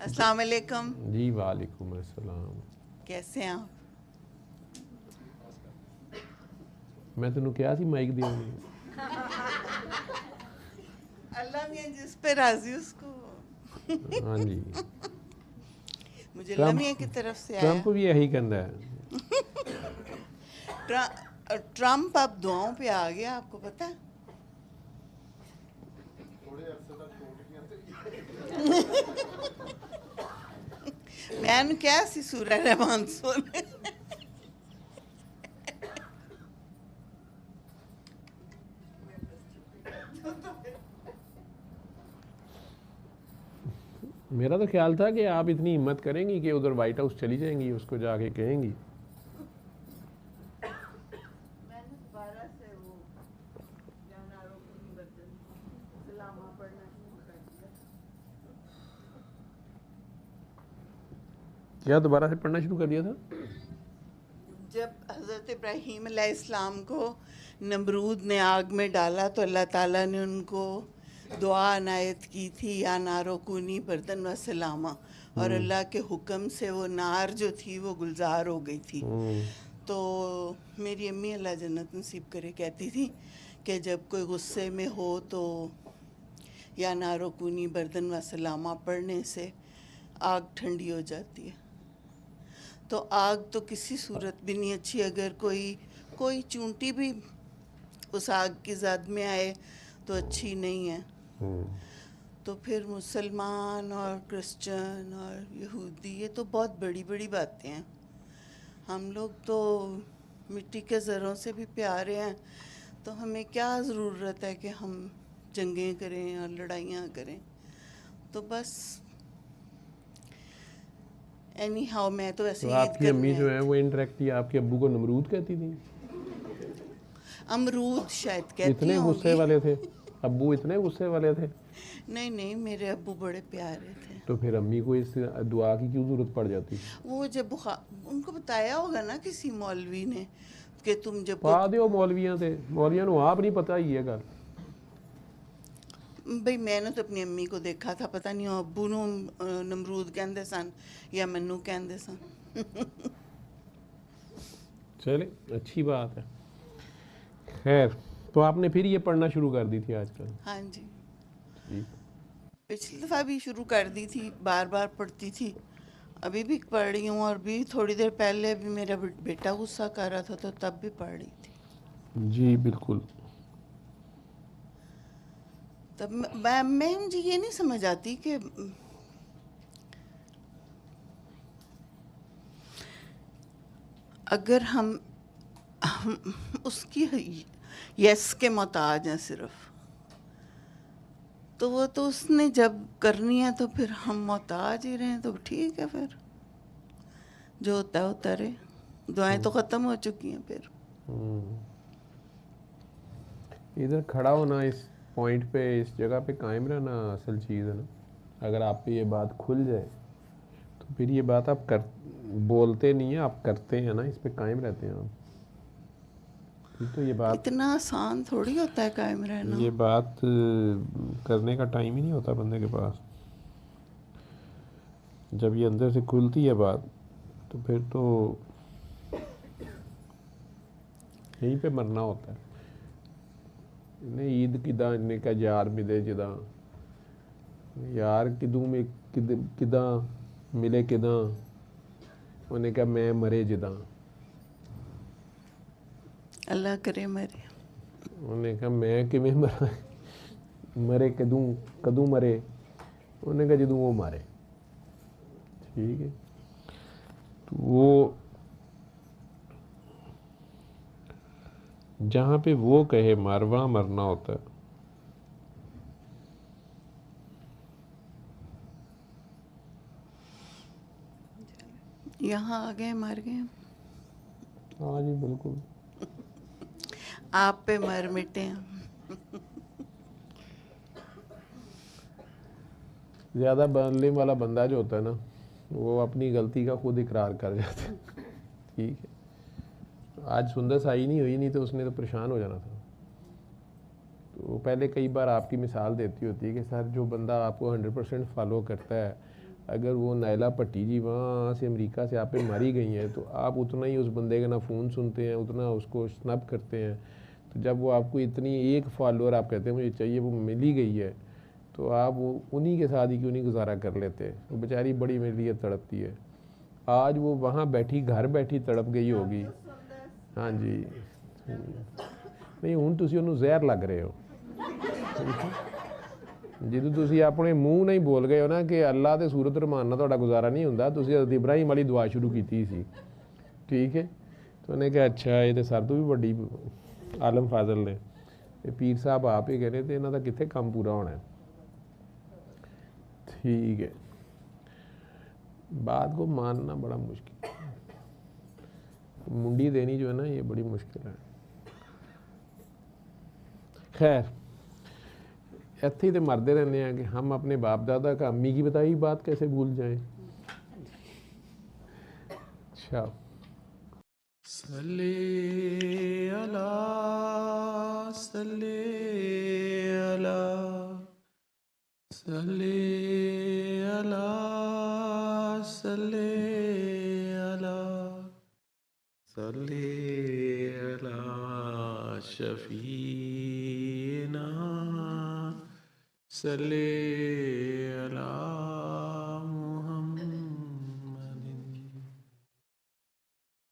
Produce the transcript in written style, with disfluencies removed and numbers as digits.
अस्सलाम वालेकुम। जी वालेकुम अस्सलाम। कैसे हैं आप? मैं तेनों कहा सी माइक दी अल्लाह मियां जिस पे राजी उसको। हाँ जी। मुझे अल्लाह ट्रंप मियां की तरफ से आया। ट्रंप भी यही कहता है। ट्रंप अब दुआओं पे आ गया, आपको पता है? मैंने क्या सी सूरह रहमान सुने। मेरा तो ख्याल था कि आप इतनी हिम्मत करेंगी कि उधर वाइट हाउस चली जाएंगी, उसको जाके कहेंगी। मैंने दोबारा से वो जानवरों को निबर्तन सलामा पढ़ना शुरू कर दिया। क्या दोबारा से पढ़ना शुरू कर दिया था? जब हज़रत इब्राहीम अलैहिस्सलाम को नमरूद ने आग में डाला तो अल्लाह ताला ने उनको दुआ अनायत की थी, या नारो कूनी बर्दन व सलामा, और अल्लाह के हुक्म से वो नार जो थी वो गुलजार हो गई थी। तो मेरी अम्मी अल्लाह जन्नत नसीब करे कहती थी कि जब कोई गुस्से में हो तो या नारो कूनी बर्दन व सलामा पढ़ने से आग ठंडी हो जाती है। तो आग तो किसी सूरत भी नहीं अच्छी, अगर कोई चूंटी भी उस आग की ज़द में आए तो अच्छी नहीं है। तो फिर मुसलमान और क्रिश्चियन और यहूदी, ये तो बहुत बड़ी बड़ी बातें हैं। हम लोग तो मिट्टी के ज़रों से भी प्यारे हैं, तो हमें क्या ज़रूरत है कि हम जंगें करें और लड़ाइयाँ करें। तो बस एनी हाउ मैं तो ऐसे तो ईद आपकी करने अम्मी जो आई है थी। वो इंटरेक्ट आपके अब्बू को नमरूद कहती थी? अमरूद शायद कहती इतने गुस्से होंगी। वाले थे अब्बू, इतने गुस्से वाले थे? नहीं नहीं, मेरे अब्बू बड़े प्यारे थे। तो फिर अम्मी को इस दुआ की क्यों जरूरत पड़ जाती? वो जब उनको बताया होगा ना किसी मौलवी ने कि तुम जब पा दो मौलवियां से, मौलवियां को आप नहीं पता ही है गल। भाई मैंने तो अपनी अम्मी को देखा था, पता नहीं अब्बू ਨੂੰ नमरूद कहते सन या मैनू कहते सन। चले अच्छी बात है। खैर, तो आपने फिर ये पढ़ना शुरू कर दी थी आजकल? हाँ जी, ठीक। पिछली दफ़ा भी शुरू कर दी थी, बार बार पढ़ती थी, अभी भी पढ़ रही हूँ। और भी थोड़ी देर पहले भी मेरा बेटा गुस्सा कर रहा था तो तब भी पढ़ रही थी। जी बिल्कुल। तब मैं मुझे ये नहीं समझ आती कि अगर हम उसकी यस के मोहताज हैं सिर्फ, तो वो तो उसने जब करनी है तो फिर हम मोहताज ही रहें तो ठीक है। फिर जो होता रहे, दुआएं तो ख़त्म हो चुकी हैं। फिर इधर खड़ा होना, इस पॉइंट पे, इस जगह पे कायम रहना असल चीज़ है ना। अगर आप पे ये बात खुल जाए तो फिर ये बात आप कर बोलते नहीं है, आप करते हैं ना, इस पे कायम रहते हैं आप। तो ये बात इतना आसान थोड़ी होता है कायम रहना। ये बात करने का टाइम ही नहीं होता बंदे के पास। जब ये अंदर से खुलती है बात तो फिर तो यहीं पे मरना होता है। इन्हें ईद किदा इन्हें का यार मिले जिदा, यार किदू में किदा मिले किदा, उन्हें कहा मैं मरे जिदा। अल्लाह करे मरे। उन्हें कहा मैं किमें मरा, मरे कदू कदू मरे, उन्हें कहा जदू वो मारे। ठीक है, तो वो जहाँ पे वो कहे मर, वहाँ मरना होता है। यहाँ आ गए, मर गए। हाँ जी बिल्कुल। आप पे मर मिटे हैं। ज़्यादा बनने वाला बंदा जो होता है ना, वो अपनी गलती का खुद इकरार कर जाता है। ठीक है, आज सुंदर साई नहीं हुई, नहीं तो उसने तो परेशान हो जाना था। तो पहले कई बार आपकी मिसाल देती होती है कि सर जो बंदा आपको 100% फॉलो करता है अगर वो नायला भट्टी जी वहाँ से अमेरिका से आप पे मारी गई हैं तो आप उतना ही उस बंदे का ना फ़ोन सुनते हैं, उतना उसको स्नैप करते हैं। तो जब वो आपको इतनी एक फॉलोअर आप कहते हैं मुझे चाहिए, वो मिल ही गई है, तो आप वो उन्हीं के साथ ही क्यों नहीं गुजारा कर लेते। वो बेचारी बड़ी मेरे लिए तड़पती है। आज वो वहाँ बैठी, घर बैठी तड़प गई होगी। हाँ जी, नहीं ਹੁਣ ਤੁਸੀਂ ਉਹਨੂੰ ਜ਼ਹਿਰ ਲੱਗ ਰਹੇ ਹੋ। ਜਦੋਂ ਤੁਸੀਂ ਆਪਣੇ ਮੂੰਹ ਨਾਲ ਹੀ ਬੋਲ ਗਏ ਹੋ ਨਾ ਕਿ ਅੱਲਾ ਤੇ ਸੂਰਤ ਰਹਿਮਾਨ ਨਾਲ ਤੁਹਾਡਾ ਗੁਜ਼ਾਰਾ ਨਹੀਂ ਹੁੰਦਾ, ਤੁਸੀਂ ਹਜ਼ਰਤ ਇਬਰਾਹੀਮ ਵਾਲੀ ਦੁਆ ਸ਼ੁਰੂ ਕੀਤੀ ਸੀ, ਠੀਕ ਹੈ। ਤੇ ਉਹਨੇ ਕਿਹਾ ਅੱਛਾ ਇਹ ਤੇ ਸਰ ਤੋਂ ਵੀ ਵੱਡੀ ਆਲਮ ਫਾਜ਼ਲ ਨੇ, ਇਹ ਪੀਰ ਸਾਹਿਬ ਆਪ ਹੀ ਕਹਿੰਦੇ, ਤੇ ਇਹਨਾਂ ਦਾ ਕਿੱਥੇ ਕੰਮ ਪੂਰਾ ਹੋਣਾ ਹੈ। ठीक है, बात को मानना बड़ा मुश्किल है, मुंडी देनी जो है ना ये बड़ी मुश्किल है। खैर ऐसे ही तो मरते रहते हैं कि हम अपने बाप दादा का अम्मी की बताई बात कैसे भूल जाएं। अच्छा, सल्ले अला सल्ले अला सल्ले अला सल्ले अला सल्ले अला शफीना सल्ले अला